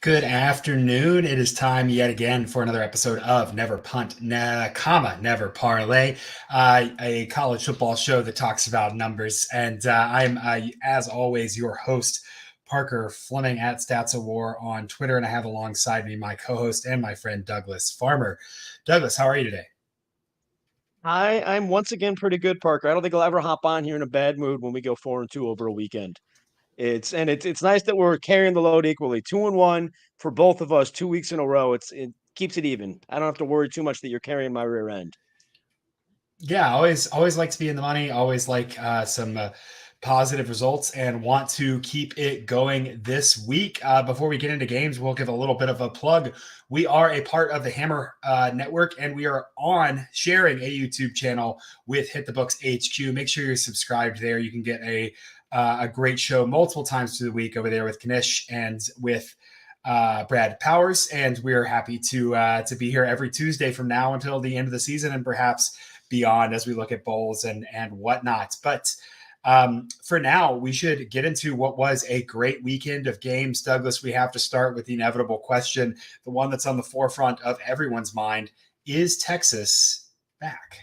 Good afternoon. It is time yet again for another episode of Never Punt, Never Parlay, a college football show that talks about numbers. And I'm, as always, your host, Parker Fleming at Stats of War on Twitter. And I have alongside me my co-host and my friend, Douglas Farmer. Douglas, how are you today? I'm once again pretty good, Parker. I don't think I'll ever hop on here in a bad mood when we go 4-2 over a weekend. It's nice that we're carrying the load equally. 2-1 for both of us 2 weeks in a row. It keeps it even. I don't have to worry too much that you're carrying my rear end. Yeah, always like to be in the money. Always like some positive results, and want to keep it going this week. Before we get into games, we'll give a little bit of a plug. We are a part of the Hammer Network, and we are on sharing a YouTube channel with Hit the Books HQ. Make sure you're subscribed there. You can get a great show multiple times through the week over there with Kanish and with Brad Powers, and we're happy to be here every Tuesday from now until the end of the season, and perhaps beyond as we look at bowls and whatnot. But for now, we should get into what was a great weekend of games. Douglas, we have to start with the inevitable question, the one that's on the forefront of everyone's mind. Is Texas back?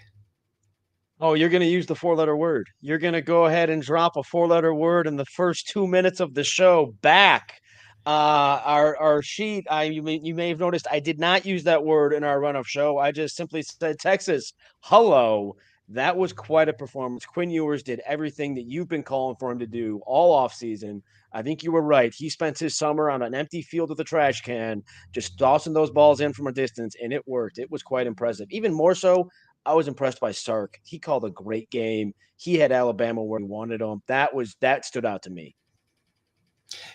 Oh, you're going to use the four-letter word. You're going to go ahead and drop a four-letter word in the first 2 minutes of the show. Back. Our sheet. You may have noticed I did not use that word in our run-up show. I just simply said Texas. Hello. That was quite a performance. Quinn Ewers did everything that you've been calling for him to do all off season. I think you were right. He spent his summer on an empty field with a trash can, just tossing those balls in from a distance, and it worked. It was quite impressive. Even more so, I was impressed by Sark. He called a great game. He had Alabama where he wanted them. That stood out to me.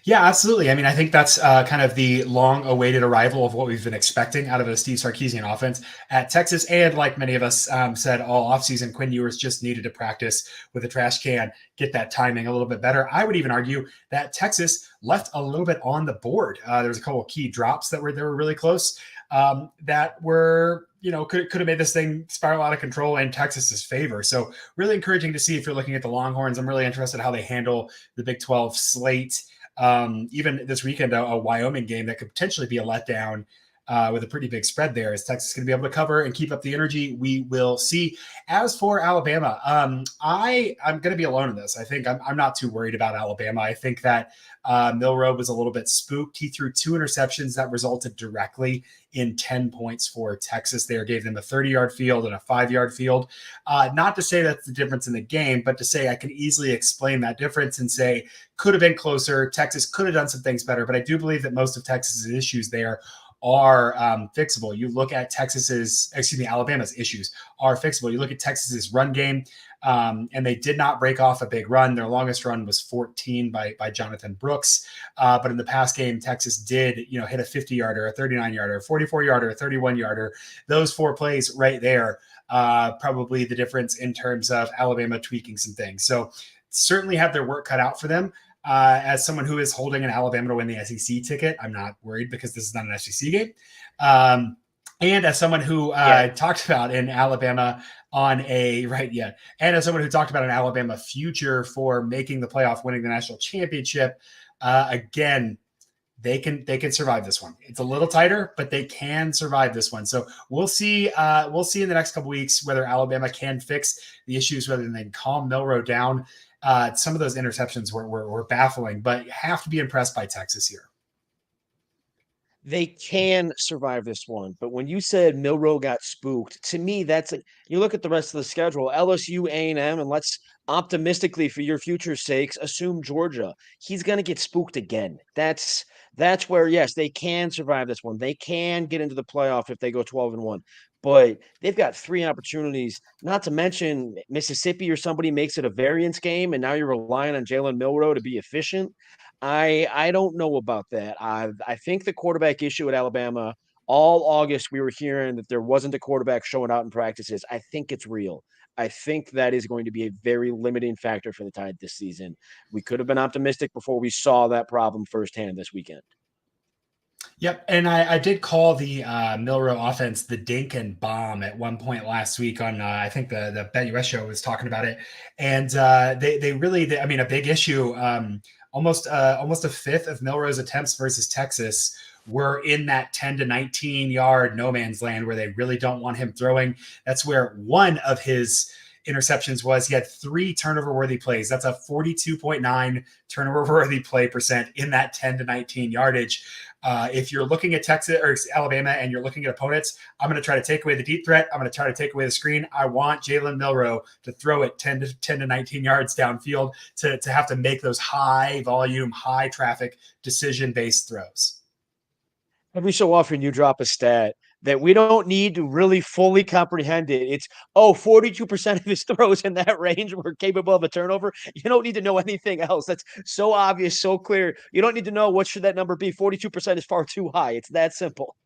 Yeah, absolutely. I mean, I think that's kind of the long-awaited arrival of what we've been expecting out of a Steve Sarkisian offense at Texas. And like many of us said all offseason, Quinn Ewers just needed to practice with a trash can, get that timing a little bit better. I would even argue that Texas left a little bit on the board. There was a couple of key drops that were really close that were could have made this thing spiral out of control in Texas's favor. So really encouraging to see if you're looking at the Longhorns. I'm really interested in how they handle the Big 12 slate. Even this weekend, a Wyoming game that could potentially be a letdown with a pretty big spread there. Is Texas going to be able to cover and keep up the energy? We will see. As for Alabama, I'm going to be alone in this. I think I'm not too worried about Alabama. I think that Milroe was a little bit spooked. He threw 2 interceptions that resulted directly in 10 points for Texas. They gave them a 30-yard field and a 5-yard field. Not to say that's the difference in the game, but to say I can easily explain that difference and say could have been closer. Texas could have done some things better, but I do believe that most of Texas's issues there are fixable. You look at Alabama's issues are fixable. You look at Texas's run game, and they did not break off a big run. Their longest run was 14 by Jonathan Brooks. But in the past game, Texas did, hit a 50-yarder, a 39-yarder, a 44-yarder, a 31-yarder. Those 4 plays right there, probably the difference in terms of Alabama tweaking some things. So certainly have their work cut out for them. As someone who is holding an Alabama to win the SEC ticket, I'm not worried because this is not an SEC game. And as someone who talked about an Alabama and as someone who talked about an Alabama future for making the playoff, winning the national championship, again, they can survive this one. It's a little tighter, but they can survive this one. So we'll see. We'll see in the next couple weeks whether Alabama can fix the issues, whether they can calm Milroe down. Some of those interceptions were baffling, but you have to be impressed by Texas here. They can survive this one. But when you said Milroe got spooked, to me, you look at the rest of the schedule, LSU, A&M, and let's optimistically, for your future sakes, assume Georgia. He's going to get spooked again. That's where, yes, they can survive this one. They can get into the playoff if they go 12-1. But they've got 3 opportunities, not to mention Mississippi or somebody makes it a variance game, and now you're relying on Jalen Milroe to be efficient. I don't know about that. I think the quarterback issue at Alabama, all August we were hearing that there wasn't a quarterback showing out in practices. I think it's real. I think that is going to be a very limiting factor for the Tide this season. We could have been optimistic before we saw that problem firsthand this weekend. Yep, and I did call the Milroe offense the dink and bomb at one point last week on I think the BetUS show was talking about it, and they really I mean a big issue. Almost a fifth of Milroe's attempts versus Texas were in that 10 to 19 yard no man's land where they really don't want him throwing. That's where one of his interceptions was. He had 3 turnover worthy plays. That's a 42.9 turnover worthy play percent in that 10 to 19 yardage. If you're looking at Texas or Alabama and you're looking at opponents, I'm going to try to take away the deep threat. I'm going to try to take away the screen. I want Jalen Milroe to throw it 10 to 19 yards downfield to have to make those high volume, high traffic, decision-based throws. Every so often you drop a stat that we don't need to really fully comprehend it. It's, 42% of his throws in that range were capable of a turnover. You don't need to know anything else. That's so obvious, so clear. You don't need to know what should that number be. 42% is far too high. It's that simple.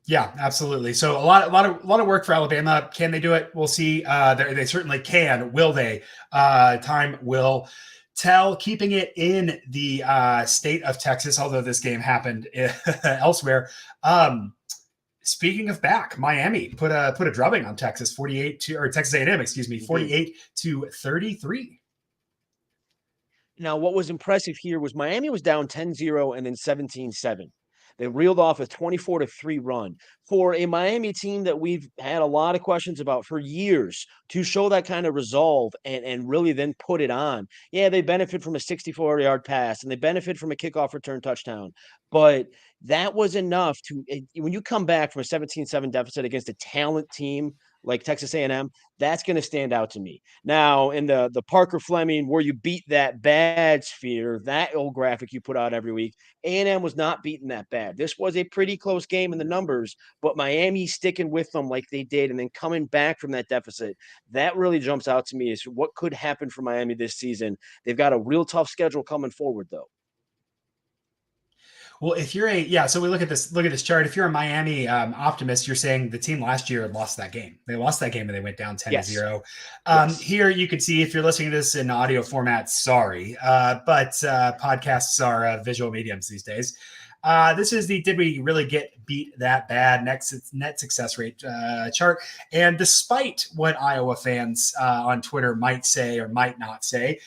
Yeah, absolutely. So a lot of work for Alabama. Can they do it? We'll see. They certainly can. Will they? Time will tell. Keeping it in the state of Texas, although this game happened elsewhere. Speaking of back, Miami put a drubbing on Texas, 48-33. Now, what was impressive here was Miami was down 10-0 and then 17-7. They reeled off a 24-3 run for a Miami team that we've had a lot of questions about for years to show that kind of resolve and really then put it on. Yeah, they benefit from a 64-yard pass and they benefit from a kickoff return touchdown, but that was enough to when you come back from a 17-7 deficit against a talent team like Texas A&M, that's going to stand out to me. Now, in the Parker Fleming, where you beat that bad sphere, that old graphic you put out every week, A&M was not beating that bad. This was a pretty close game in the numbers, but Miami sticking with them like they did and then coming back from that deficit, that really jumps out to me as what could happen for Miami this season. They've got a real tough schedule coming forward, though. Well, if you're so we look at this chart. If you're a Miami optimist, you're saying the team last year lost that game. They lost that game and they went down 10-0. Yes. Here you can see, if you're listening to this in audio format, sorry, but podcasts are visual mediums these days. This is the did we really get beat that bad net success rate chart. And despite what Iowa fans on Twitter might say or might not say,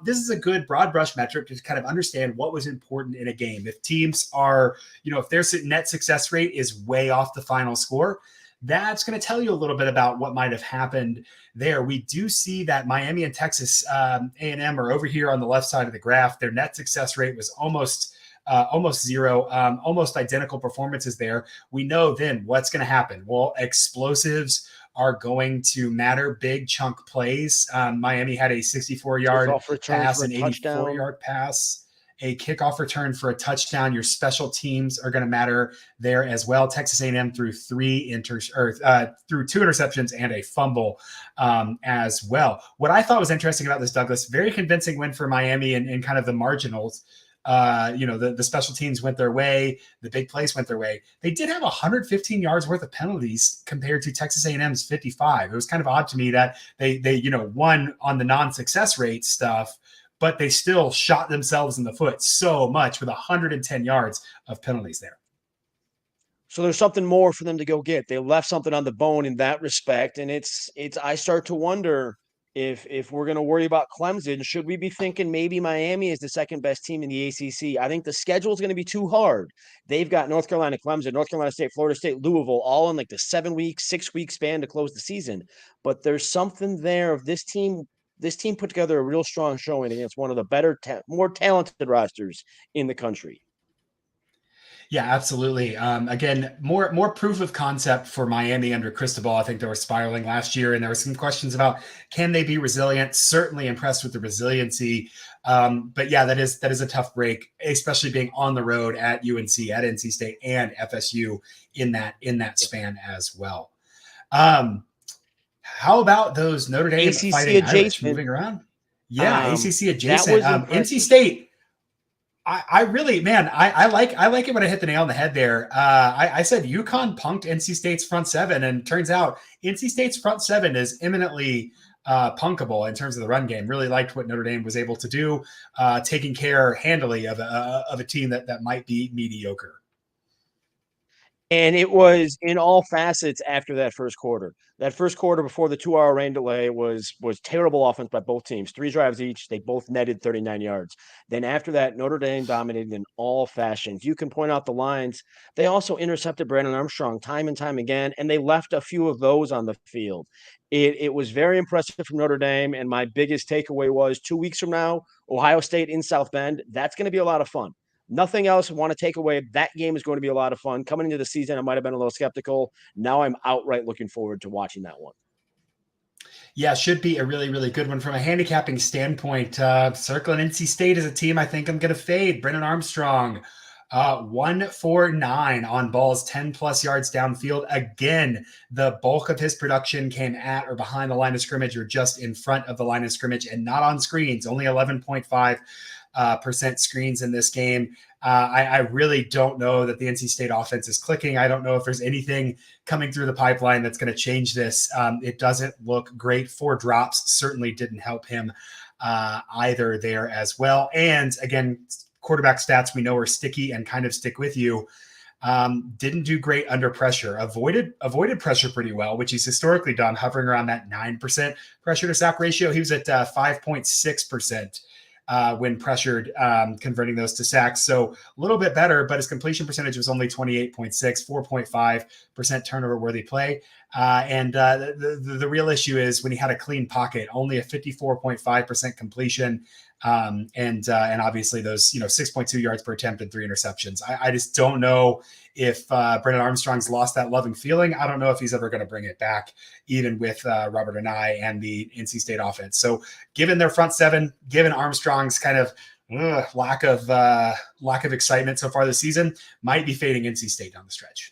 this is a good broad brush metric to kind of understand what was important in a game. If teams are, if their net success rate is way off the final score, that's going to tell you a little bit about what might have happened there. We do see that Miami and Texas A&M are over here on the left side of the graph. Their net success rate was almost zero, almost identical performances there. We know then what's going to happen. Well, explosives are going to matter, big chunk plays. Miami had a 64-yard pass, an 84-yard pass, a kickoff return for a touchdown. Your special teams are going to matter there as well. Texas A&M threw threw 2 interceptions and a fumble as well. What I thought was interesting about this, Douglas, very convincing win for Miami in kind of the marginals. The special teams went their way. The big plays went their way. They did have 115 yards worth of penalties compared to Texas A&M's 55. It was kind of odd to me that they won on the non-success rate stuff, but they still shot themselves in the foot so much with 110 yards of penalties there. So there's something more for them to go get. They left something on the bone in that respect. And I start to wonder, if we're going to worry about Clemson, should we be thinking maybe Miami is the second best team in the ACC? I think the schedule is going to be too hard. They've got North Carolina, Clemson, North Carolina State, Florida State, Louisville, all in like the 7-week, 6-week span to close the season. But there's something there of this team. This team put together a real strong showing against one of the better, more talented rosters in the country. Yeah, absolutely. Again, more proof of concept for Miami under Cristobal. I think they were spiraling last year, and there were some questions about can they be resilient. Certainly impressed with the resiliency, but yeah, that is a tough break, especially being on the road at UNC, at NC State, and FSU in that span as well. How about those Notre Dame ACC Fighting adjacent. Irish moving around? Yeah, ACC adjacent. NC State. I really, man, I like it when I hit the nail on the head there. I said UConn punked NC State's front seven, and turns out NC State's front seven is imminently punkable in terms of the run game. Really liked what Notre Dame was able to do, taking care handily of a team that might be mediocre. And it was in all facets after that first quarter. That first quarter before the 2-hour rain delay was terrible offense by both teams. 3 drives each. They both netted 39 yards. Then after that, Notre Dame dominated in all fashions. You can point out the lines. They also intercepted Brandon Armstrong time and time again, and they left a few of those on the field. It was very impressive from Notre Dame, and my biggest takeaway was 2 weeks from now, Ohio State in South Bend. That's going to be a lot of fun. Nothing else. Want to take away. That game is going to be a lot of fun. Coming into the season, I might have been a little skeptical. Now I'm outright looking forward to watching that one. Yeah, should be a really, really good one from a handicapping standpoint. Circling NC State as a team I think I'm going to fade. Brennan Armstrong, 1-for-9 on balls, 10 plus yards downfield. Again, the bulk of his production came at or behind the line of scrimmage or just in front of the line of scrimmage and not on screens. Only 11.5% screens in this game. I really don't know that the NC State offense is clicking. I don't know if there's anything coming through the pipeline that's going to change this. It doesn't look great. 4 drops certainly didn't help him either there as well. And again, quarterback stats we know are sticky and kind of stick with you. Didn't do great under pressure. Avoided pressure pretty well, which he's historically done, hovering around that 9% pressure to sack ratio. He was at 5.6%. When pressured, converting those to sacks. So a little bit better, but his completion percentage was only 28.6, 4.5% turnover worthy play. And the real issue is when he had a clean pocket, only a 54.5% completion. And obviously those, 6.2 yards per attempt and 3 interceptions. I just don't know if Brennan Armstrong's lost that loving feeling. I don't know if he's ever going to bring it back, even with Robert Anae and the NC State offense. So given their front seven, given Armstrong's kind of lack of excitement so far this season, might be fading NC State down the stretch.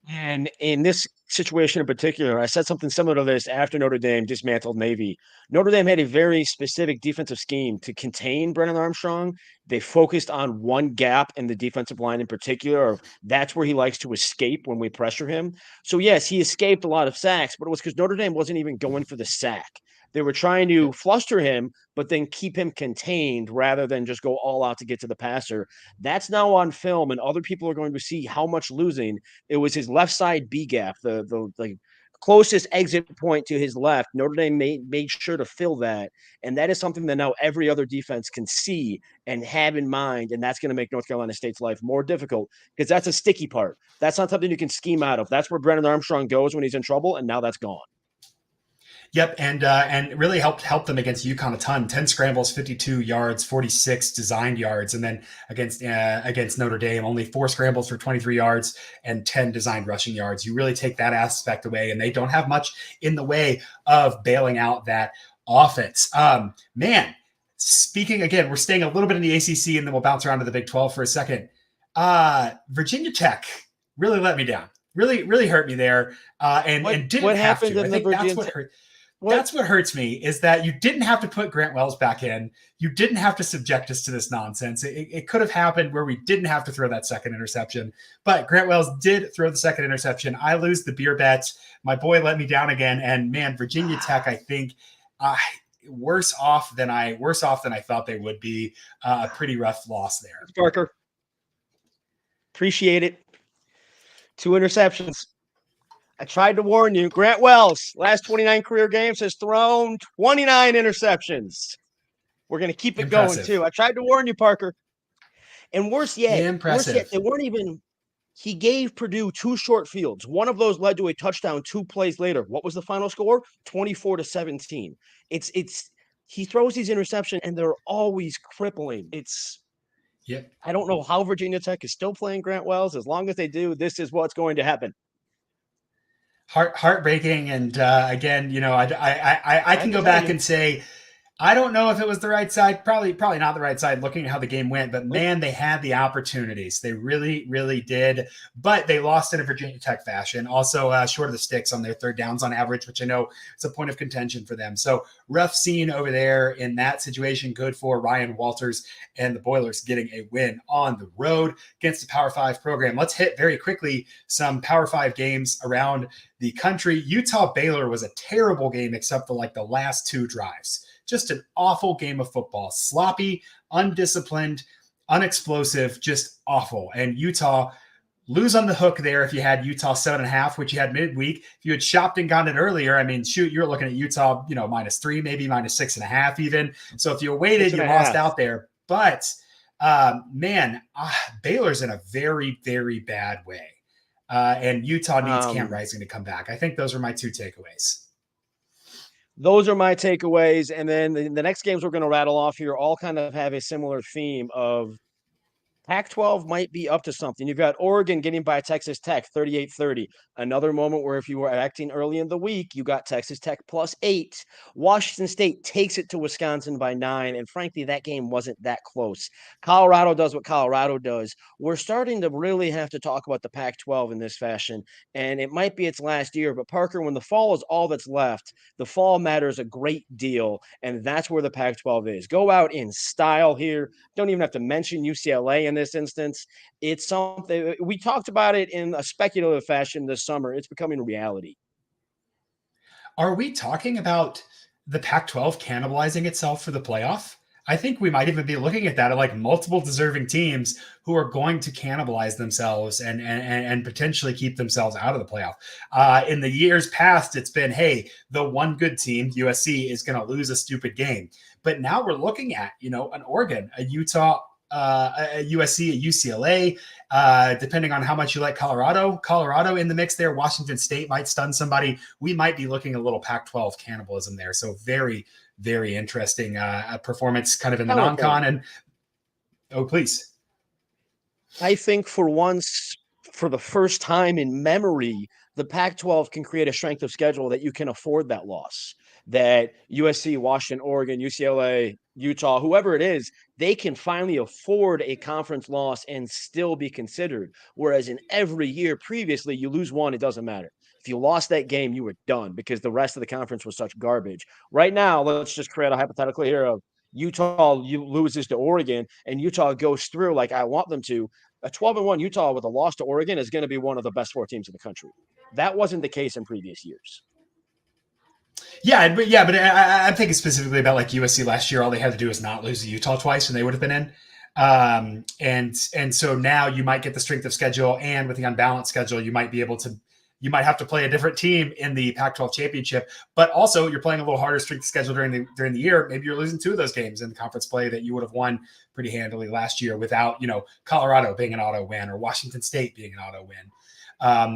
And in this situation in particular, I said something similar to this after Notre Dame dismantled Navy. Notre Dame had a very specific defensive scheme to contain Brennan Armstrong. They focused on one gap in the defensive line in particular. That's where he likes to escape when we pressure him. So, yes, he escaped a lot of sacks, but it was because Notre Dame wasn't even going for the sack. They were trying to fluster him, but then keep him contained rather than just go all out to get to the passer. That's now on film, and other people are going to see how much losing. It was his left side B gap, the closest exit point to his left. Notre Dame made sure to fill that, and that is something that now every other defense can see and have in mind, and that's going to make North Carolina State's life more difficult because that's a sticky part. That's not something you can scheme out of. That's where Brennan Armstrong goes when he's in trouble, and now that's gone. Yep, and really helped them against UConn a ton. 10 scrambles, 52 yards, 46 designed yards, and then against Notre Dame, only 4 scrambles for 23 yards and 10 designed rushing yards. You really take that aspect away, and they don't have much in the way of bailing out that offense. Man, speaking again, we're staying a little bit in the ACC, and then we'll bounce around to the Big 12 for a second. Virginia Tech really let me down. Really hurt me there, and didn't what have happened to. I in think the that's Virginia what hurt. That's what hurts me is that you didn't have to put Grant Wells back in. You didn't have to subject us to this nonsense. It could have happened where we didn't have to throw that second interception, but Grant Wells did throw the second interception. I lose the beer bets. My boy let me down again. And man, Virginia Tech, I think worse off than I thought they would be. A pretty rough loss there. Parker, appreciate it. 2 interceptions. I tried to warn you. Grant Wells, last 29 career games, has thrown 29 interceptions. We're going to keep it going, too. I tried to warn you, Parker. And worse yet, they weren't even – he gave Purdue 2 short fields. One of those led to a touchdown 2 plays later. What was the final score? 24-17. He throws these interceptions, and they're always crippling. I don't know how Virginia Tech is still playing Grant Wells. As long as they do, this is what's going to happen. Heartbreaking, and again, I can go back and say I don't know if it was the right side, probably not the right side looking at how the game went, but man, they had the opportunities. They really did, but they lost in a Virginia Tech fashion. Also short of the sticks on their third downs on average, which I know is a point of contention for them. So rough scene over there in that situation. Good for Ryan Walters and the Boilers getting a win on the road against the Power 5 program. Let's hit very quickly some Power 5 games around the country. Utah-Baylor was a terrible game except for the last 2 drives. Just an awful game of football. Sloppy, undisciplined, unexplosive, just awful. And Utah lose on the hook there if you had Utah 7.5, which you had midweek. If you had shopped and gotten it earlier, I mean, shoot, you're looking at Utah, -3, maybe -6.5 even. So if you waited, you lost out there. But man, Baylor's in a very, very bad way. And Utah needs Cam Rising to come back. I think those are my two takeaways. Those are my takeaways. And then the next games we're going to rattle off here all kind of have a similar theme of Pac-12 might be up to something. You've got Oregon getting by Texas Tech 38-30. Another moment where if you were acting early in the week, you got Texas Tech +8. Washington State takes it to Wisconsin by 9. And frankly, that game wasn't that close. Colorado does what Colorado does. We're starting to really have to talk about the Pac-12 in this fashion. And it might be its last year. But Parker, when the fall is all that's left, the fall matters a great deal. And that's where the Pac-12 is. Go out in style here. Don't even have to mention UCLA in this instance. It's something we talked about it in a speculative fashion this summer. It's becoming a reality. Are we talking about the Pac-12 cannibalizing itself for the playoff? I think we might even be looking at that at like multiple deserving teams who are going to cannibalize themselves and potentially keep themselves out of the playoff. In the years past, it's been, hey, the one good team, USC, is going to lose a stupid game. But now we're looking at, an Oregon, a Utah, a USC, a UCLA, depending on how much you like Colorado in the mix there. Washington State might stun somebody. We might be looking at a little Pac-12 cannibalism there. So very, very interesting performance kind of in the non-con. And please. I think for once, for the first time in memory, the Pac-12 can create a strength of schedule that you can afford that loss. That USC, Washington, Oregon, UCLA, Utah, whoever it is, they can finally afford a conference loss and still be considered. Whereas in every year previously, you lose one, it doesn't matter. If you lost that game, you were done because the rest of the conference was such garbage. Right now, let's just create a hypothetical here of Utah loses to Oregon and Utah goes through like I want them to. A 12-1 Utah with a loss to Oregon is going to be one of the best 4 teams in the country. That wasn't the case in previous years. Yeah, but I'm thinking specifically about like USC last year. All they had to do was not lose to Utah twice, and they would have been in. And so now you might get the strength of schedule, and with the unbalanced schedule, you might have to play a different team in the Pac-12 championship. But also, you're playing a little harder strength of schedule during the year. Maybe you're losing 2 of those games in the conference play that you would have won pretty handily last year without Colorado being an auto win or Washington State being an auto win.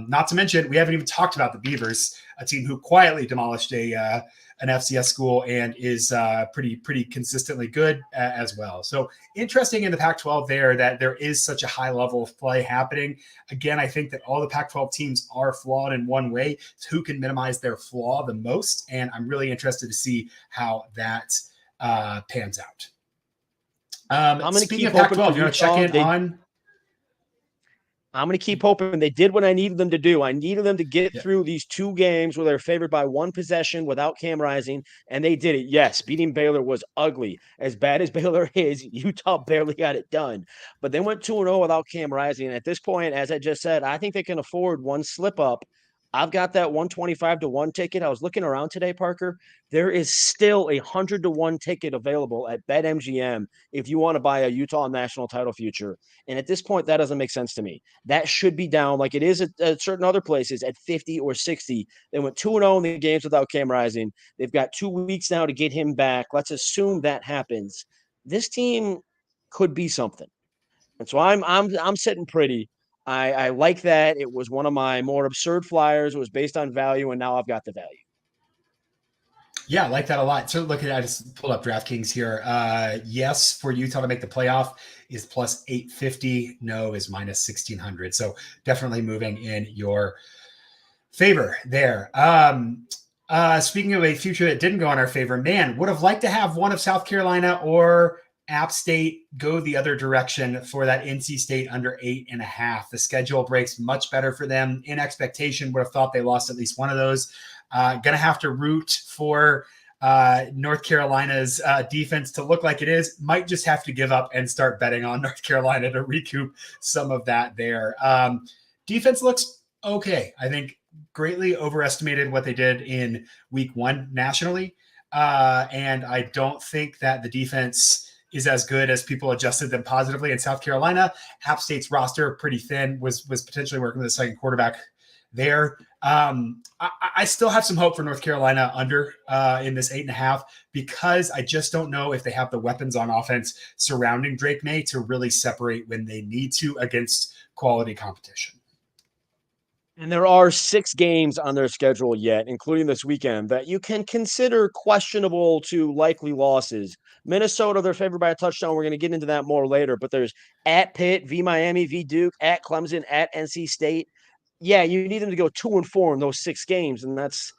Not to mention, we haven't even talked about the Beavers, a team who quietly demolished an FCS school and is pretty consistently good as well. So interesting in the Pac-12 there that there is such a high level of play happening. Again, I think that all the Pac-12 teams are flawed in one way. It's who can minimize their flaw the most, and I'm really interested to see how that pans out. I'm going to keep Pac-12. You want to check in on? I'm going to keep hoping they did what I needed them to do. I needed them to get through these 2 games where they're favored by 1 possession without Cam Rising, and they did it. Yes, beating Baylor was ugly. As bad as Baylor is, Utah barely got it done. But they went 2-0 without Cam Rising. And at this point, as I just said, I think they can afford 1 slip-up. I've got that 125-1 ticket. I was looking around today, Parker. There is still a 100-1 ticket available at BetMGM if you want to buy a Utah national title future. And at this point, that doesn't make sense to me. That should be down like it is at certain other places at 50 or 60. They went 2-0 in the games without Cam Rising. They've got 2 weeks now to get him back. Let's assume that happens. This team could be something. And so I'm sitting pretty. I like that. It was one of my more absurd flyers. It was based on value, and now I've got the value. Yeah, I like that a lot. So look at I just pulled up DraftKings here. Yes, for Utah to make the playoff is plus 850. No is minus 1600. So definitely moving in your favor there. Speaking of a future that didn't go in our favor, man, would have liked to have one of South Carolina or App State go the other direction for that NC State under 8.5. The schedule breaks much better for them. In expectation, would have thought they lost at least one of those. Going to have to root for North Carolina's defense to look like it is. Might just have to give up and start betting on North Carolina to recoup some of that there. Defense looks okay. I think greatly overestimated what they did in week 1 nationally. And I don't think that the defense is as good as people adjusted them positively. In South Carolina, App State's roster pretty thin, was potentially working with a second quarterback there. I still have some hope for North Carolina under in this 8.5 because I just don't know if they have the weapons on offense surrounding Drake May to really separate when they need to against quality competition. And there are 6 games on their schedule yet, including this weekend, that you can consider questionable to likely losses. Minnesota, they're favored by a touchdown. We're going to get into that more later, but there's at Pitt, v Miami, v Duke, at Clemson, at NC State. Yeah, you need them to go 2-4 in those 6 games, and that's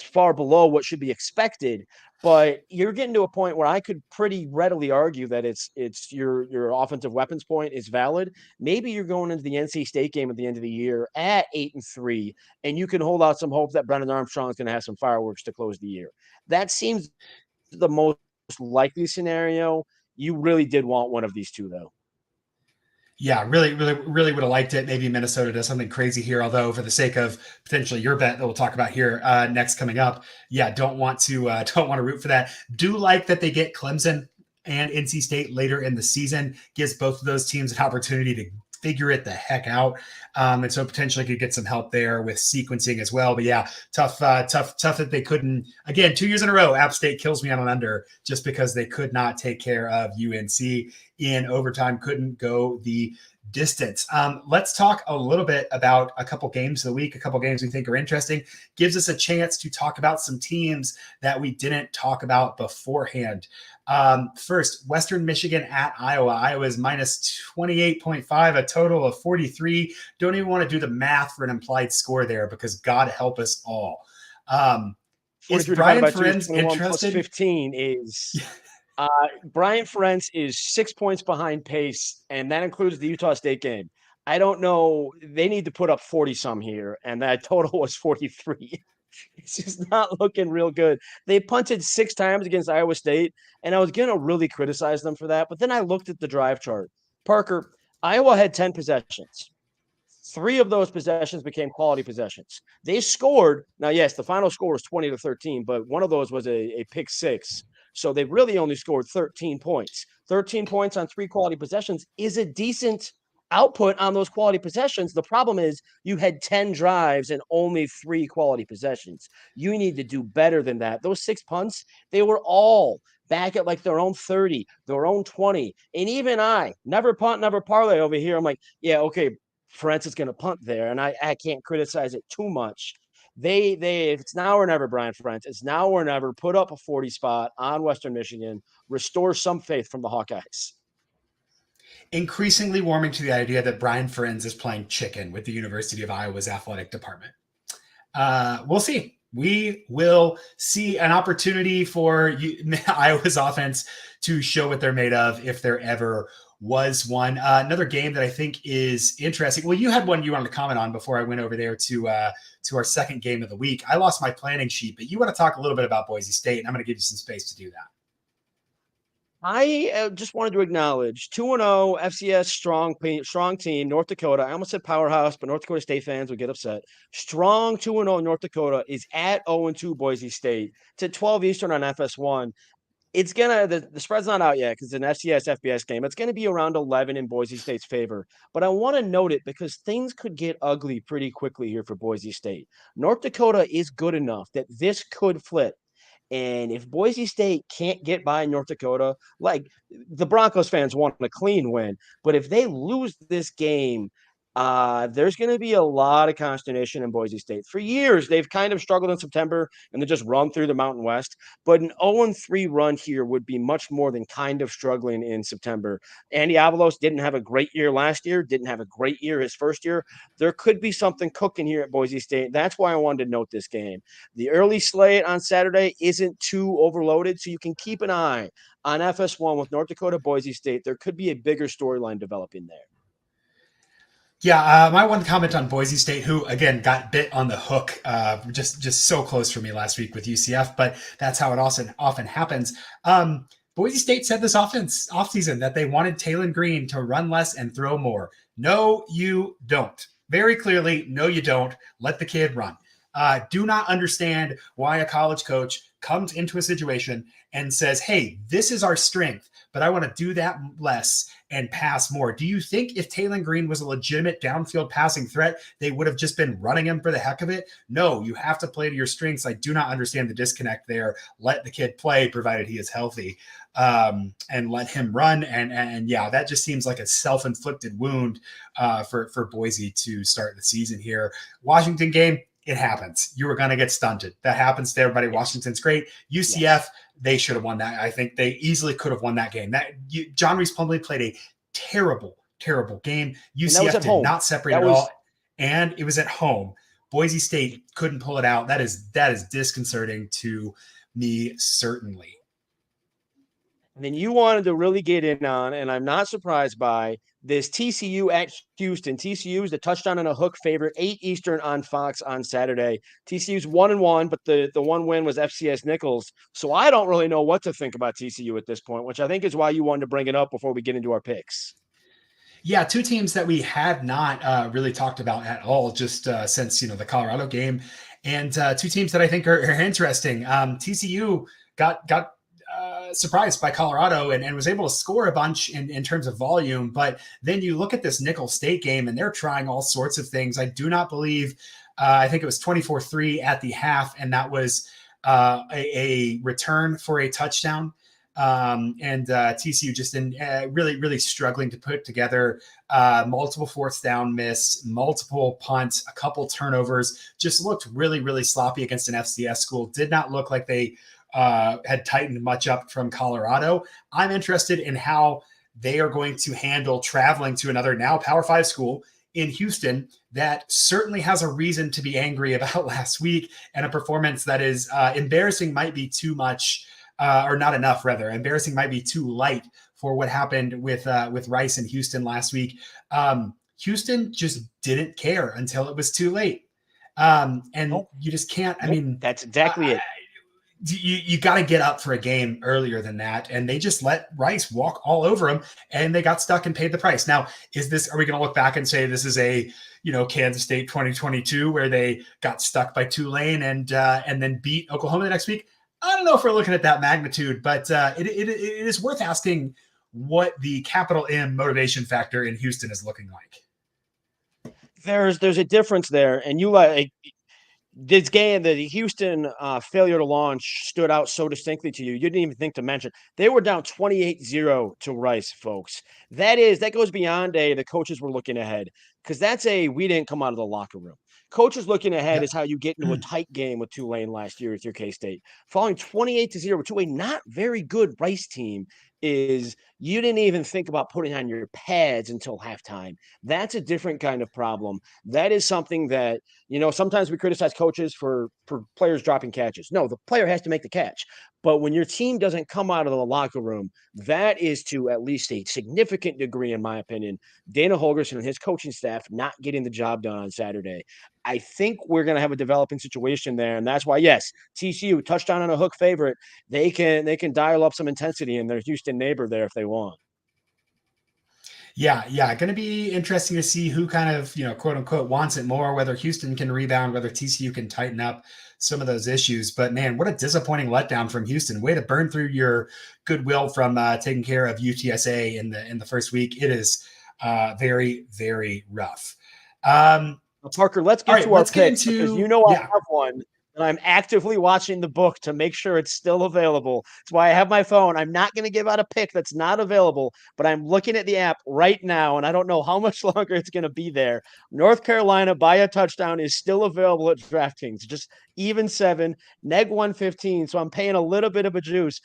far below what should be expected. But you're getting to a point where I could pretty readily argue that it's your offensive weapons point is valid. Maybe you're going into the NC State game at the end of the year at 8-3, and you can hold out some hope that Brennan Armstrong is going to have some fireworks to close the year. That seems the most likely scenario. You really did want one of these two, though. Yeah, really would have liked it. Maybe Minnesota does something crazy here. Although, for the sake of potentially your bet that we'll talk about here next coming up, yeah, don't want to root for that. Do like that they get Clemson and NC State later in the season. Gives both of those teams an opportunity to figure it the heck out, and so potentially could get some help there with sequencing as well. But yeah, tough that they couldn't. Again, 2 years in a row, App State kills me on an under just because they could not take care of UNC in overtime, couldn't go the distance. Let's talk a little bit about a couple games of the week, a couple games we think are interesting. Gives us a chance to talk about some teams that we didn't talk about beforehand. First, Western Michigan at Iowa. Iowa is minus 28.5, a total of 43. Don't even want to do the math for an implied score there because God help us all. Is Brian Ferenc interested? 15 is Brian Ferenc is 6 points behind pace, and that includes the Utah State game. I don't know. They need to put up 40 some here, and that total was 43. It's just not looking real good. They punted 6 times against Iowa State, and I was going to really criticize them for that. But then I looked at the drive chart. Parker, Iowa had 10 possessions. 3 of those possessions became quality possessions. They scored. Now, yes, the final score was 20-13, but one of those was a pick 6. So they really only scored 13 points. 13 points on 3 quality possessions is a decent output on those quality possessions. The problem is you had 10 drives and only 3 quality possessions. You need to do better than that. Those 6 punts, they were all back at like their own 30, their own 20. And even I, never punt, never parlay over here. I'm like, yeah, okay, Ferenc is going to punt there, and I can't criticize it too much. They it's now or never, Brian Ferenc. It's now or never. Put up a 40 spot on Western Michigan. Restore some faith from the Hawkeyes. Increasingly warming to the idea that Brian Ferenc is playing chicken with the University of Iowa's athletic department. We'll see. We will see an opportunity for Iowa's offense to show what they're made of if there ever was one. Another game that I think is interesting. Well, you had one you wanted to comment on before I went over there to our second game of the week. I lost my planning sheet, but you want to talk a little bit about Boise State, and I'm going to give you some space to do that. I just wanted to acknowledge 2-0 FCS strong team, North Dakota. I almost said powerhouse, but North Dakota State fans would get upset. Strong 2-0 North Dakota is at 0-2 Boise State. It's at 12 Eastern on FS1. It's the spread's not out yet because it's an FCS FBS game. It's gonna be around 11 in Boise State's favor. But I want to note it because things could get ugly pretty quickly here for Boise State. North Dakota is good enough that this could flip. And if Boise State can't get by North Dakota, like the Broncos fans want a clean win, but if they lose this game, there's going to be a lot of consternation in Boise State. For years, they've kind of struggled in September and they just run through the Mountain West. But an 0-3 run here would be much more than kind of struggling in September. Andy Avalos didn't have a great year last year, didn't have a great year his first year. There could be something cooking here at Boise State. That's why I wanted to note this game. The early slate on Saturday isn't too overloaded, so you can keep an eye on FS1 with North Dakota, Boise State. There could be a bigger storyline developing there. Yeah, my one comment on Boise State, who again got bit on the hook, just so close for me last week with UCF, but that's how it also often happens. Boise State said this offseason that they wanted Taylon Green to run less and throw more. No, you don't. Very clearly, no, you don't. Let the kid run. Do not understand why a college coach comes into a situation and says, hey, this is our strength, but I want to do that less and pass more. Do you think if Taylor Green was a legitimate downfield passing threat, they would have just been running him for the heck of it? No, you have to play to your strengths. I do not understand the disconnect there. Let the kid play, provided he is healthy, and let him run. And yeah, that just seems like a self-inflicted wound for Boise to start the season here. Washington game, it happens. You were going to get stunted. That happens to everybody. Washington's great. UCF, they should have won that. I think they easily could have won that game. John Reese Plumlee played a terrible, terrible game. UCF did not separate at all, and it was at home. Boise State couldn't pull it out. That is disconcerting to me, certainly. And then you wanted to really get in on, and I'm not surprised by this TCU at Houston. TCU is the touchdown and a hook favorite, 8 Eastern on Fox on Saturday. TCU's 1-1, but the one win was FCS Nichols. So I don't really know what to think about TCU at this point, which I think is why you wanted to bring it up before we get into our picks. Yeah, two teams that we had not really talked about at all just since the Colorado game, and two teams that I think are interesting. TCU got surprised by Colorado and was able to score a bunch in terms of volume, but then you look at this Nicholls State game and they're trying all sorts of things. I do not believe. I think it was 24-3 at the half, and that was a return for a touchdown. And TCU just really struggling to put together multiple fourth down miss, multiple punts, a couple turnovers, just looked really sloppy against an FCS school. Did not look like they had tightened much up from Colorado. I'm interested in how they are going to handle traveling to another now Power 5 school in Houston that certainly has a reason to be angry about last week, and a performance that is embarrassing might be too much. Or not enough, rather. Embarrassing might be too light for what happened with Rice and Houston last week. Houston just didn't care until it was too late. You just can't. I mean, that's exactly it. You got to get up for a game earlier than that. And they just let Rice walk all over them, and they got stuck and paid the price. Now, are we going to look back and say this is a, Kansas State 2022 where they got stuck by Tulane and then beat Oklahoma the next week? I don't know if we're looking at that magnitude, but it is worth asking what the capital M motivation factor in Houston is looking like. There's a difference there, and this game, the Houston failure to launch stood out so distinctly to you. You didn't even think to mention they were down 28-0 to Rice, folks. That goes beyond the coaches were looking ahead, because that's we didn't come out of the locker room. Coaches looking ahead is how you get into a tight game with Tulane last year with your K-State. Falling 28-0 to a not very good Rice team is you didn't even think about putting on your pads until halftime. That's a different kind of problem. That is something that, sometimes we criticize coaches for players dropping catches. No, the player has to make the catch. But when your team doesn't come out of the locker room, that is to at least a significant degree, in my opinion, Dana Holgorsen and his coaching staff not getting the job done on Saturday. I think we're going to have a developing situation there. And that's why, yes, TCU, touchdown on a hook favorite, they can dial up some intensity in their Houston neighbor there if they want. Yeah. Going to be interesting to see who kind of, quote unquote, wants it more, whether Houston can rebound, whether TCU can tighten up some of those issues. But man, what a disappointing letdown from Houston. Way to burn through your goodwill from taking care of UTSA in the first week. It is very, very rough. Parker, let's get to our picks, because I have one. And I'm actively watching the book to make sure it's still available. That's why I have my phone. I'm not going to give out a pick that's not available, but I'm looking at the app right now, and I don't know how much longer it's going to be there. North Carolina by a touchdown is still available at DraftKings. Just even 7, neg 115. So I'm paying a little bit of a juice,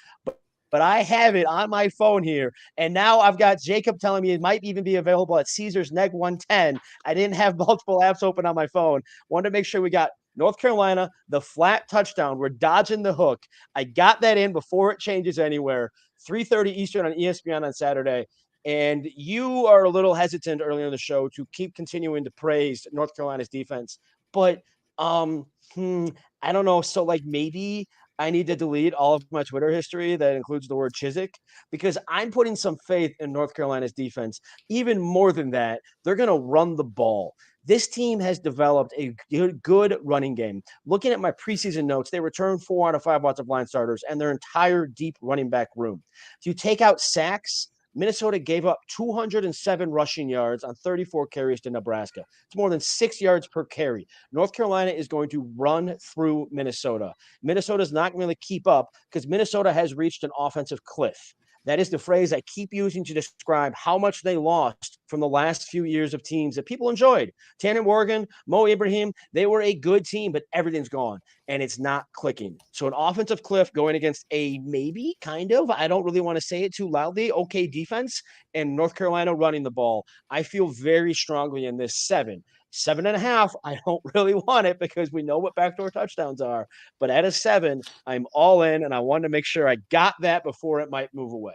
but I have it on my phone here. And now I've got Jacob telling me it might even be available at Caesars neg 110. I didn't have multiple apps open on my phone. Wanted to make sure we got North Carolina, the flat touchdown. We're dodging the hook. I got that in before it changes anywhere. 3:30 Eastern on ESPN on Saturday. And you are a little hesitant earlier in the show to keep continuing to praise North Carolina's defense. But I don't know. So maybe I need to delete all of my Twitter history that includes the word Chiswick, because I'm putting some faith in North Carolina's defense. Even more than that, they're going to run the ball. This team has developed a good running game. Looking at my preseason notes, they returned 4 out of 5 offensive line starters and their entire deep running back room. If you take out sacks, Minnesota gave up 207 rushing yards on 34 carries to Nebraska. It's more than 6 yards per carry. North Carolina is going to run through Minnesota. Minnesota's not going to keep up because Minnesota has reached an offensive cliff. That is the phrase I keep using to describe how much they lost from the last few years of teams that people enjoyed. Tanner Morgan, Mo Ibrahim, they were a good team, but everything's gone and it's not clicking. So an offensive cliff going against a maybe kind of, I don't really want to say it too loudly, okay defense, and North Carolina running the ball. I feel very strongly in this 7.5. I don't really want it because we know what backdoor touchdowns are. But at a 7, I'm all in, and I wanted to make sure I got that before it might move away.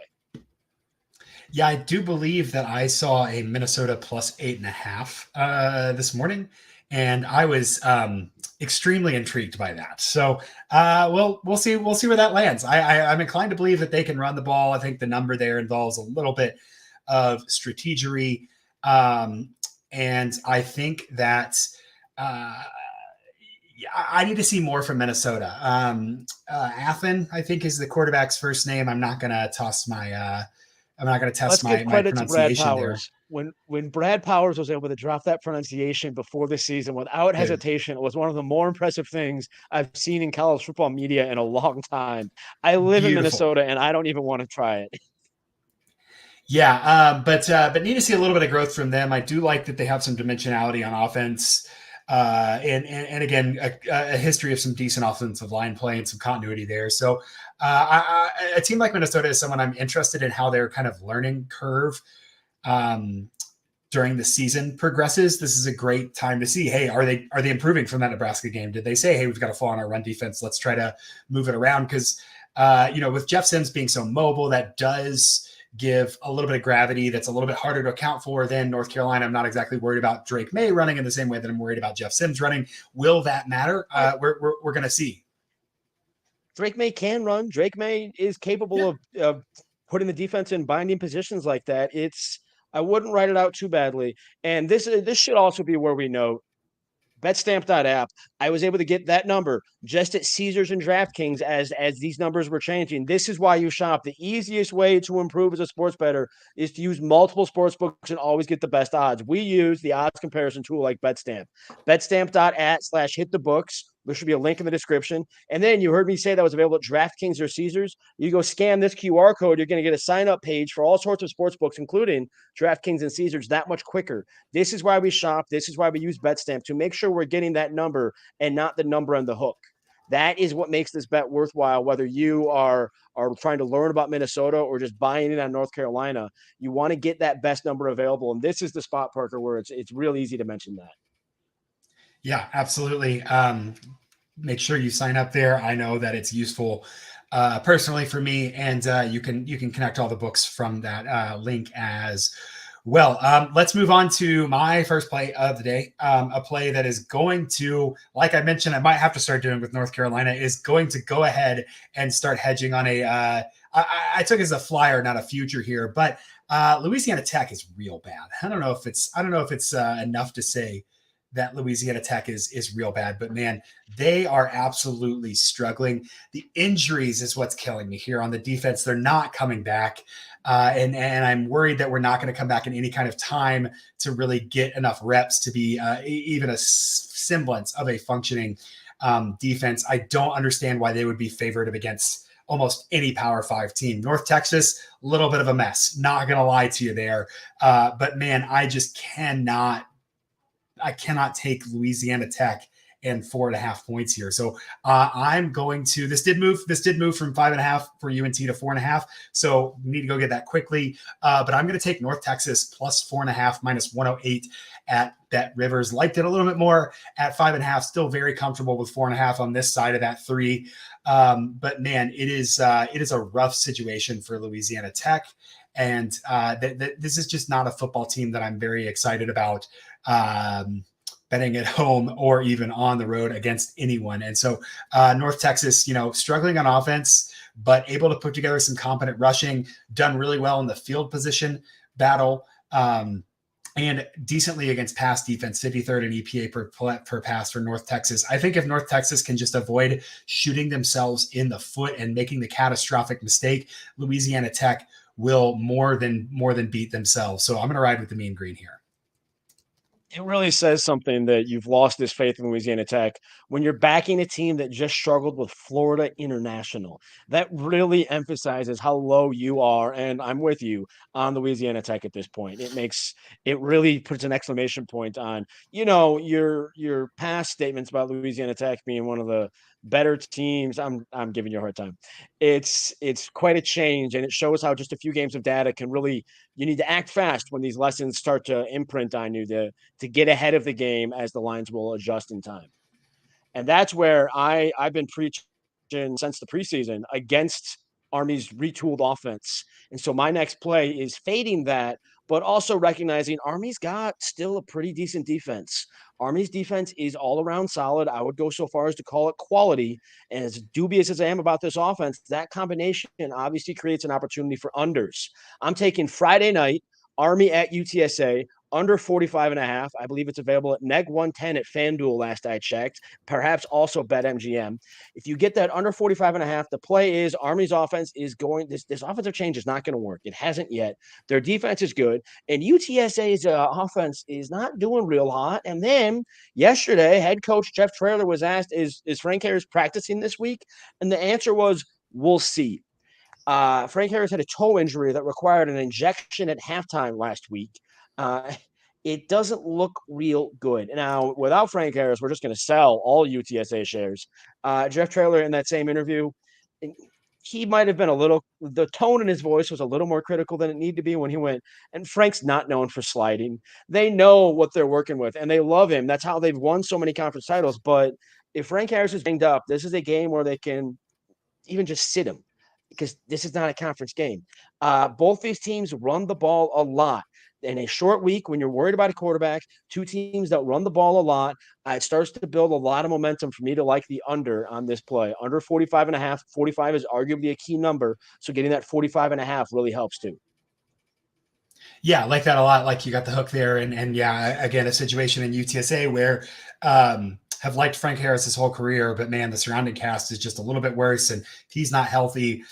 Yeah, I do believe that I saw a Minnesota plus 8.5 this morning, and I was extremely intrigued by that. So, we'll see where that lands. I'm inclined to believe that they can run the ball. I think the number there involves a little bit of strategery. And I think that I need to see more from Minnesota. Athen, I think, is the quarterback's first name. I'm not going to test my pronunciation there. When Brad Powers was able to drop that pronunciation before the season without hesitation, it was one of the more impressive things I've seen in college football media in a long time. I live in Minnesota, and I don't even want to try it. Yeah, but need to see a little bit of growth from them. I do like that they have some dimensionality on offense, and again a history of some decent offensive line play and some continuity there. So a team like Minnesota is someone I'm interested in how their kind of learning curve during the season progresses. This is a great time to see, hey, are they improving from that Nebraska game? Did they say, hey, we've got to fall on our run defense, let's try to move it around? Because with Jeff Sims being so mobile, that does give a little bit of gravity that's a little bit harder to account for than North Carolina. I'm not exactly worried about Drake May running in the same way that I'm worried about Jeff Sims running. Will that matter? We're going to see. Drake May can run. Drake May is capable of putting the defense in binding positions like that. I wouldn't write it out too badly. And this should also be where we know betstamp.app. I was able to get that number just at Caesars and DraftKings as these numbers were changing. This is why you shop. The easiest way to improve as a sports bettor is to use multiple sports books and always get the best odds. We use the odds comparison tool like Betstamp. Betstamp.at/hit the books. There should be a link in the description. And then you heard me say that was available at DraftKings or Caesars. You go scan this QR code, you're going to get a sign-up page for all sorts of sports books, including DraftKings and Caesars, that much quicker. This is why we shop. This is why we use Betstamp, to make sure we're getting that number and not the number on the hook. That is what makes this bet worthwhile, whether you are trying to learn about Minnesota or just buying in on North Carolina. You want to get that best number available, and this is the spot, Parker, where it's real easy to mention that. Yeah, absolutely. Make sure you sign up there. I know that it's useful personally for me, and you can connect all the books from that link as well. Let's move on to my first play of the day. A play that is going to, like I mentioned, I might have to start doing with North Carolina, is going to go ahead and start hedging on I took it as a flyer, not a future here, but Louisiana Tech is real bad. I don't know if it's enough to say that Louisiana Tech is real bad, but man, they are absolutely struggling. The injuries is what's killing me here on the defense. They're not coming back. And I'm worried that we're not going to come back in any kind of time to really get enough reps to be even a semblance of a functioning defense. I don't understand why they would be favored against almost any Power 5 team. North Texas, a little bit of a mess. Not going to lie to you there. But man, I just cannot take Louisiana Tech and 4.5 points here. So I'm going to, this did move from 5.5 for UNT to 4.5. So we need to go get that quickly. But I'm going to take North Texas plus 4.5 minus 108 at Bet Rivers. Liked it a little bit more at 5.5. Still very comfortable with 4.5 on this side of that 3. But man, it is a rough situation for Louisiana Tech. And this is just not a football team that I'm very excited about. betting at home or even on the road against anyone. And so North Texas, struggling on offense, but able to put together some competent rushing, done really well in the field position battle. And decently against pass defense, 53rd in EPA per pass for North Texas. I think if North Texas can just avoid shooting themselves in the foot and making the catastrophic mistake, Louisiana Tech will more than beat themselves. So I'm going to ride with the Mean Green here. It really says something that you've lost this faith in Louisiana Tech when you're backing a team that just struggled with Florida International. That really emphasizes how low you are, and I'm with you on Louisiana Tech at this point. It really puts an exclamation point on, your past statements about Louisiana Tech being one of the better teams. I'm giving you a hard time. It's quite a change, and it shows how just a few games of data can really, you need to act fast when these lessons start to imprint on you to get ahead of the game as the lines will adjust in time. And that's where I've been preaching since the preseason against Army's retooled offense. And so my next play is fading that, but also recognizing Army's got still a pretty decent defense. Army's defense is all around solid. I would go so far as to call it quality. And as dubious as I am about this offense, that combination obviously creates an opportunity for unders. I'm taking Friday night, Army at UTSA, under 45.5. I believe it's available at neg 110 at FanDuel last I checked, perhaps also BetMGM. If you get that under 45.5, the play is Army's offense is going, this offensive change is not going to work. It hasn't yet. Their defense is good. And UTSA's offense is not doing real hot. And then yesterday, head coach Jeff Traylor was asked, is Frank Harris practicing this week? And the answer was, we'll see. Frank Harris had a toe injury that required an injection at halftime last week. It doesn't look real good. Now, without Frank Harris, we're just going to sell all UTSA shares. Jeff Traylor in that same interview, he might have been the tone in his voice was a little more critical than it needed to be when he went, and Frank's not known for sliding. They know what they're working with, and they love him. That's how they've won so many conference titles. But if Frank Harris is banged up, this is a game where they can even just sit him because this is not a conference game. Both these teams run the ball a lot. In a short week, when you're worried about a quarterback, two teams that run the ball a lot, it starts to build a lot of momentum for me to like the under on this play. Under 45.5. 45 is arguably a key number, so getting that 45.5 really helps too. Yeah, I like that a lot. Like you got the hook there. And yeah, again, a situation in UTSA where have liked Frank Harris his whole career, but man, the surrounding cast is just a little bit worse. And if he's not healthy,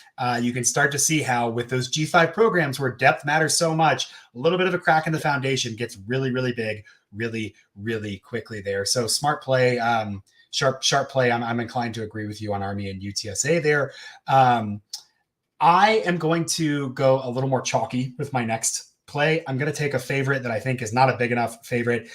you can start to see how with those G5 programs where depth matters so much, a little bit of a crack in the foundation gets really, really big, really, really quickly there. So smart play, sharp play. I'm inclined to agree with you on Army and UTSA there. I am going to go a little more chalky with my next play. I'm going to take a favorite that I think is not a big enough favorite.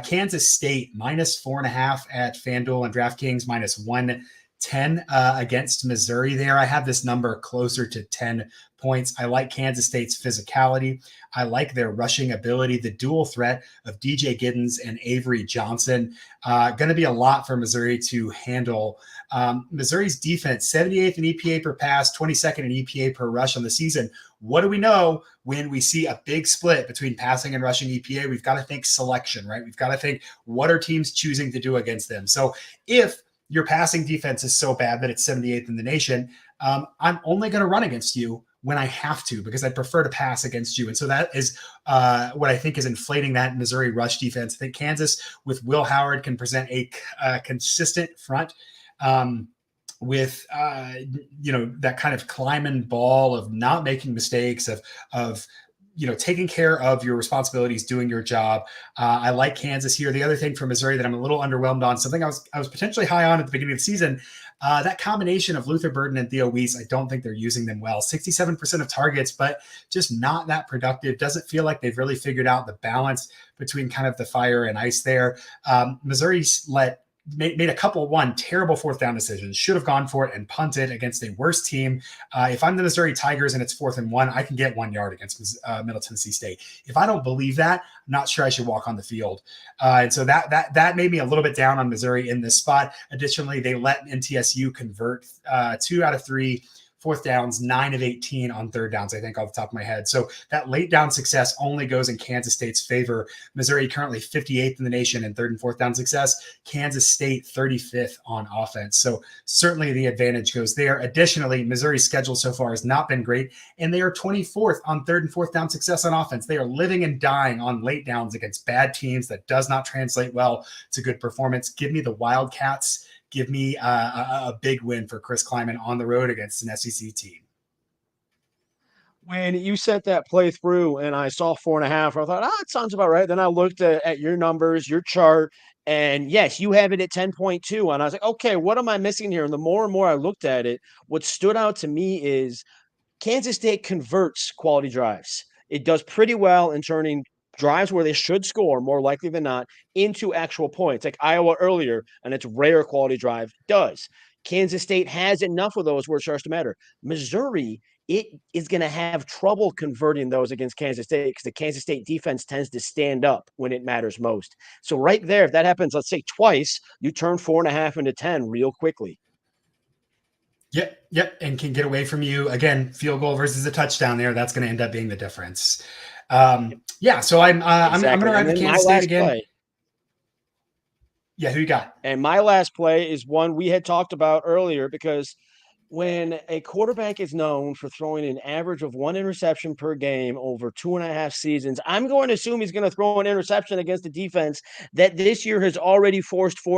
Kansas State -4.5 at FanDuel and DraftKings -110 against Missouri there. I have this number closer to 10 points. I like Kansas State's physicality. I like their rushing ability, the dual threat of DJ Giddens and Avery Johnson. Going to be a lot for Missouri to handle. Missouri's defense, 78th in EPA per pass, 22nd in EPA per rush on the season. What do we know when we see a big split between passing and rushing EPA? We've got to think selection, right? We've got to think, what are teams choosing to do against them? So if your passing defense is so bad that it's 78th in the nation, I'm only going to run against you when I have to, because I prefer to pass against you. And so that is what I think is inflating that Missouri rush defense. I think Kansas with Will Howard can present a consistent front with that kind of climbing ball of not making mistakes, of taking care of your responsibilities, doing your job. I like Kansas here. The other thing for Missouri that I'm a little underwhelmed on, something I was potentially high on at the beginning of the season, that combination of Luther Burden and Theo Weiss, I don't think they're using them well. 67% of targets, but just not that productive. Doesn't feel like they've really figured out the balance between kind of the fire and ice there. Missouri's made a couple terrible fourth down decisions, should have gone for it and punted against a worse team. If I'm the Missouri Tigers and it's 4th and 1, I can get 1 yard against Middle Tennessee State. If I don't believe that, I'm not sure I should walk on the field. And so that made me a little bit down on Missouri in this spot. Additionally, they let NTSU convert 2 out of 3 fourth downs, 9 of 18 on third downs, I think, off the top of my head. So that late down success only goes in Kansas State's favor. Missouri currently 58th in the nation in third and fourth down success. Kansas State 35th on offense. So certainly the advantage goes there. Additionally, Missouri's schedule so far has not been great, and they are 24th on third and fourth down success on offense. They are living and dying on late downs against bad teams. That does not translate well to good performance. Give me the Wildcats. Give me a big win for Chris Kleiman on the road against an SEC team. When you sent that play through and I saw 4.5, I thought, it sounds about right. Then I looked at your numbers, your chart, and yes, you have it at 10.2. And I was like, okay, what am I missing here? And the more and more I looked at it, what stood out to me is Kansas State converts quality drives. It does pretty well in turning drives where they should score, more likely than not, into actual points. Like Iowa earlier, and its rare quality drive does. Kansas State has enough of those where it starts to matter. Missouri, it is going to have trouble converting those against Kansas State because the Kansas State defense tends to stand up when it matters most. So right there, if that happens, let's say twice, you turn 4.5 into 10 real quickly. Yep, and can get away from you. Again, field goal versus a touchdown there. That's going to end up being the difference. So I'm going to ride with Kansas State again. Play, yeah, who you got? And my last play is one we had talked about earlier because when a quarterback is known for throwing an average of 1 interception per game over 2.5 seasons, I'm going to assume he's going to throw an interception against a defense that this year has already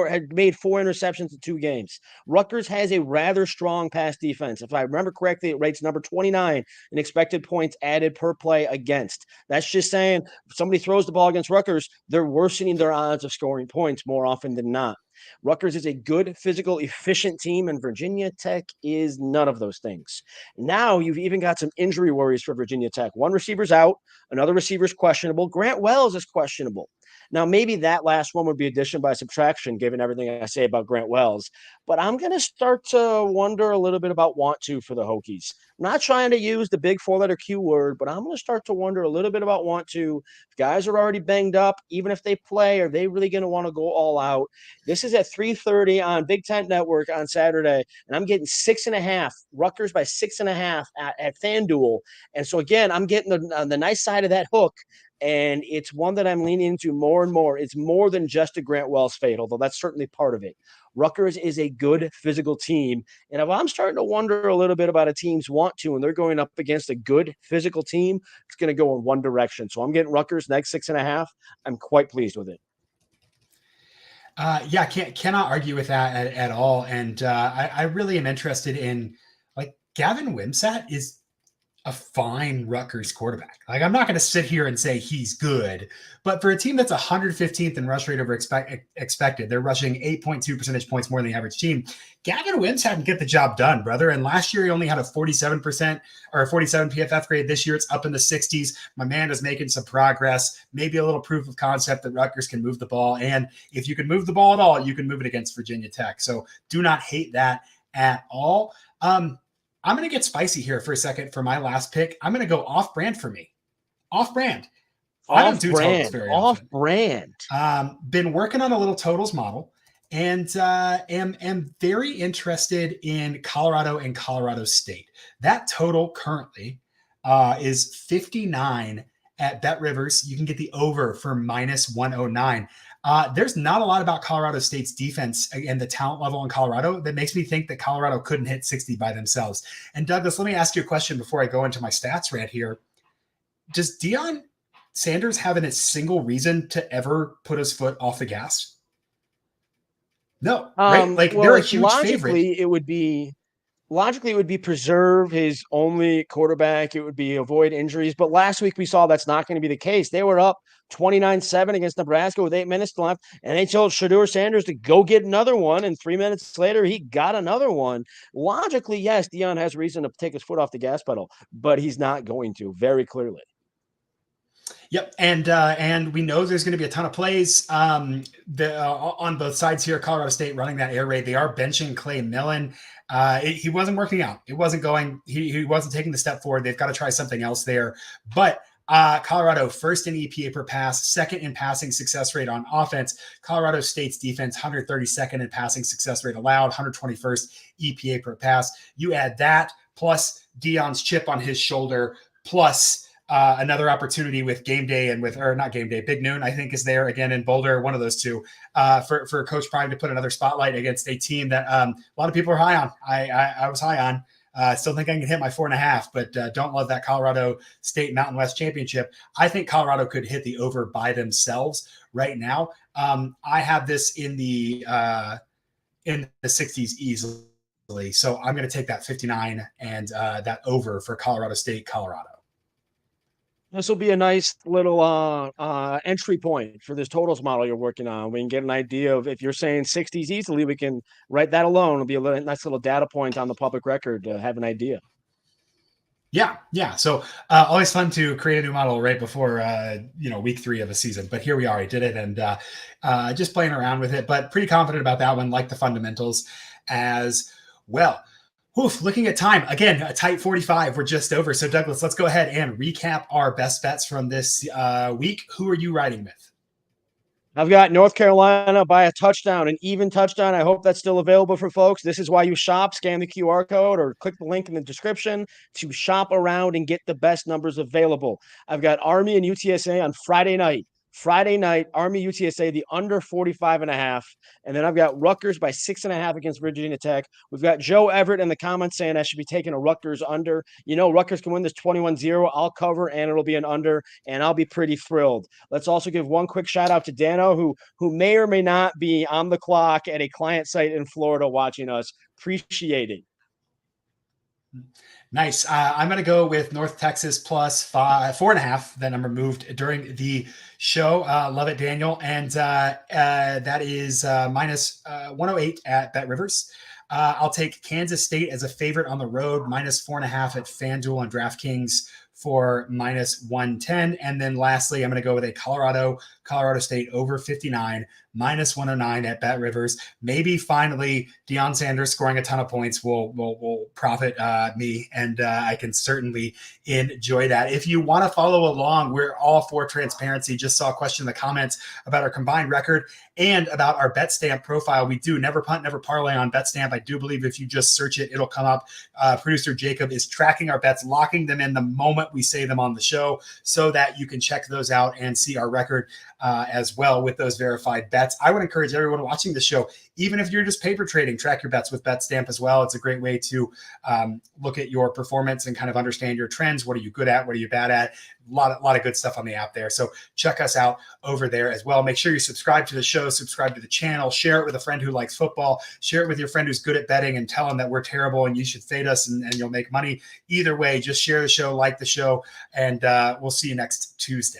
had made 4 interceptions in 2 games. Rutgers has a rather strong pass defense. If I remember correctly, it rates number 29 in expected points added per play against. That's just saying if somebody throws the ball against Rutgers, they're worsening their odds of scoring points more often than not. Rutgers is a good, physical, efficient team, and Virginia Tech is none of those things. Now you've even got some injury worries for Virginia Tech. One receiver's out, another receiver's questionable. Grant Wells is questionable. Now, maybe that last one would be addition by subtraction, given everything I say about Grant Wells. But I'm going to start to wonder a little bit about want to for the Hokies. I'm not trying to use the big 4-letter Q word, but I'm going to start to wonder a little bit about want to. If guys are already banged up, even if they play, are they really going to want to go all out? This is at 3:30 on Big Tent Network on Saturday, and I'm getting 6.5, Rutgers by 6.5 at FanDuel. And so, again, I'm getting the nice side of that hook, and it's one that I'm leaning into more and more. It's more than just a Grant Wells fade, although that's certainly part of it. Rutgers is a good physical team, and if I'm starting to wonder a little bit about a team's want to, and they're going up against a good physical team, it's going to go in one direction. So I'm getting Rutgers next 6.5. I'm quite pleased with it. Cannot argue with that at all. And I really am interested in, like, Gavin Wimsatt is a fine Rutgers quarterback. Like, I'm not going to sit here and say he's good, but for a team that's 115th in rush rate over expected, they're rushing 8.2 percentage points more than the average team. Gavin Wimsatt can get the job done, brother. And last year he only had a 47% or a 47 PFF grade. This year it's up in the 60s. My man is making some progress, maybe a little proof of concept that Rutgers can move the ball. And if you can move the ball at all, you can move it against Virginia Tech. So do not hate that at all. I'm going to get spicy here for a second for my last pick. I'm going to go off-brand for me. Off-brand. I don't do totals very often. Off-brand. Been working on a little totals model and am very interested in Colorado and Colorado State. That total currently is 59 at Bet Rivers. You can get the over for -109. There's not a lot about Colorado State's defense and the talent level in Colorado that makes me think that Colorado couldn't hit 60 by themselves. And Douglas, let me ask you a question before I go into my stats rant here. Does Deion Sanders have a single reason to ever put his foot off the gas? No, right? Like, they're a huge favorite. Logically, it would be preserve his only quarterback. It would be avoid injuries. But last week we saw that's not going to be the case. They were up 29-7 against Nebraska with 8 minutes left, and they told Shedeur Sanders to go get another one, and 3 minutes later he got another one. Logically, yes, Deion has reason to take his foot off the gas pedal, but he's not going to, very clearly. Yep, and we know there's going to be a ton of plays on both sides here. Colorado State running that air raid. They are benching Clay Millen. He wasn't working out. It wasn't going. He wasn't taking the step forward. They've got to try something else there. But Colorado first in EPA per pass, second in passing success rate on offense. Colorado State's defense 132nd in passing success rate allowed, 121st EPA per pass. You add that plus Dion's chip on his shoulder, plus another opportunity with game day and or not game day, Big Noon, I think is there again in Boulder, one of those two, for Coach Prime to put another spotlight against a team that a lot of people are high on. I was high on. Still think I can hit my 4.5, but don't love that Colorado State Mountain West Championship. I think Colorado could hit the over by themselves right now. I have this in the 60s easily. So I'm going to take that 59 and that over for Colorado State, Colorado. This will be a nice little entry point for this totals model you're working on. We can get an idea of, if you're saying 60s easily, we can write that alone. It'll be a nice little data point on the public record to have an idea. Yeah. So always fun to create a new model right before week 3 of a season. But here we are. I did it and just playing around with it. But pretty confident about that one. Like the fundamentals as well. Looking at time again, a tight 45. We're just over. So Douglas, let's go ahead and recap our best bets from this week. Who are you riding with? I've got North Carolina by a touchdown, an even touchdown. I hope that's still available for folks. This is why you shop. Scan the QR code or click the link in the description to shop around and get the best numbers available. I've got Army and UTSA on Friday night. Army UTSA, the under 45.5. And then I've got Rutgers by 6.5 against Virginia Tech. We've got Joe Everett in the comments saying I should be taking a Rutgers under. Rutgers can win this 21-0. I'll cover, and it'll be an under, and I'll be pretty thrilled. Let's also give one quick shout out to Dano, who may or may not be on the clock at a client site in Florida watching us. Appreciate it. Nice. I'm going to go with North Texas plus 4.5. That number moved during the show. Love it, Daniel. And that is minus 108 at Bet Rivers. I'll take Kansas State as a favorite on the road, minus 4.5 at FanDuel and DraftKings for minus 110. And then lastly, I'm going to go with a Colorado State over 59, minus 109 at Bet Rivers. Maybe finally Deion Sanders scoring a ton of points will profit me, and I can certainly enjoy that. If you want to follow along, we're all for transparency. Just saw a question in the comments about our combined record and about our BetStamp profile. We do Never Punt, Never Parlay on BetStamp. I do believe if you just search it, it'll come up. Producer Jacob is tracking our bets, locking them in the moment we say them on the show so that you can check those out and see our record as well with those verified bets. I would encourage everyone watching the show, even if you're just paper trading, track your bets with BetStamp as well. It's a great way to look at your performance and kind of understand your trends. What are you good at? What are you bad at? A lot of good stuff on the app there. So check us out over there as well. Make sure you subscribe to the show, subscribe to the channel, share it with a friend who likes football, share it with your friend who's good at betting and tell them that we're terrible and you should fade us and you'll make money. Either way, just share the show, like the show, and we'll see you next Tuesday.